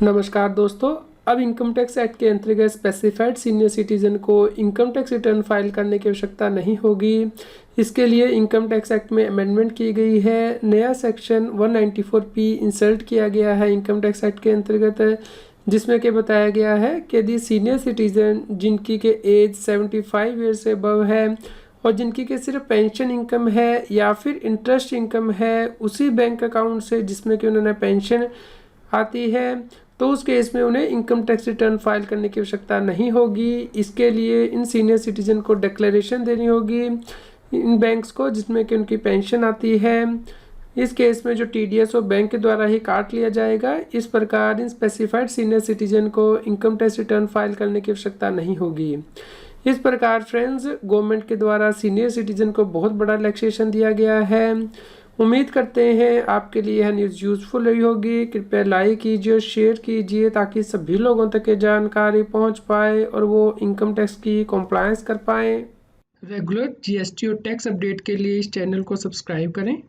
नमस्कार दोस्तों। अब इनकम टैक्स एक्ट के अंतर्गत स्पेसिफाइड सीनियर सिटीजन को इनकम टैक्स रिटर्न फाइल करने की आवश्यकता नहीं होगी। इसके लिए इनकम टैक्स एक्ट में अमेंडमेंट की गई है। नया सेक्शन 194P इंसर्ट किया गया है इनकम टैक्स एक्ट के अंतर्गत, जिसमें कि बताया गया है कि यदि सीनियर सिटीजन जिनकी के एज 75 ईयर से अबव है और जिनकी के सिर्फ पेंशन इनकम है या फिर इंटरेस्ट इनकम है उसी बैंक अकाउंट से जिसमें कि उन्होंने पेंशन आती है, तो उस केस में उन्हें इनकम टैक्स रिटर्न फाइल करने की आवश्यकता नहीं होगी। इसके लिए इन सीनियर सिटीजन को डिक्लेरेशन देनी होगी इन बैंक्स को जिसमें कि उनकी पेंशन आती है। इस केस में जो टीडीएस वो बैंक के द्वारा ही काट लिया जाएगा। इस प्रकार इन स्पेसिफाइड सीनियर सिटीजन को इनकम टैक्स रिटर्न फाइल करने की आवश्यकता नहीं होगी। इस प्रकार फ्रेंड्स, गवर्नमेंट के द्वारा सीनियर सिटीजन को बहुत बड़ा रिलैक्सेशन दिया गया है। उम्मीद करते हैं आपके लिए यह न्यूज़ यूज़फुल रही होगी। कृपया लाइक कीजिए और शेयर कीजिए ताकि सभी लोगों तक ये जानकारी पहुंच पाए और वो इनकम टैक्स की कॉम्प्लायंस कर पाएँ। रेगुलर जीएसटी और टैक्स अपडेट के लिए इस चैनल को सब्सक्राइब करें।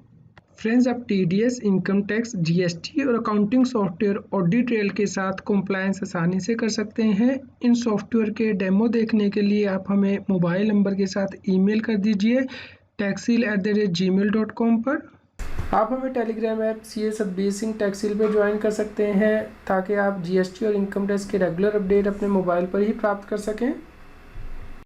फ्रेंड्स, आप टीडीएस, इनकम टैक्स, जीएसटी और अकाउंटिंग सॉफ्टवेयर ऑडिट ट्रेल के साथ कॉम्प्लायंस आसानी से कर सकते हैं। इन सॉफ्टवेयर के डेमो देखने के लिए आप हमें मोबाइल नंबर के साथ ईमेल कर दीजिए taxil@gmail.com पर। आप हमें Telegram app CA Satbir Singh Taxil पर ज्वाइन कर सकते हैं ताकि आप जीएसटी और इनकम टैक्स के रेगुलर अपडेट अपने मोबाइल पर ही प्राप्त कर सकें।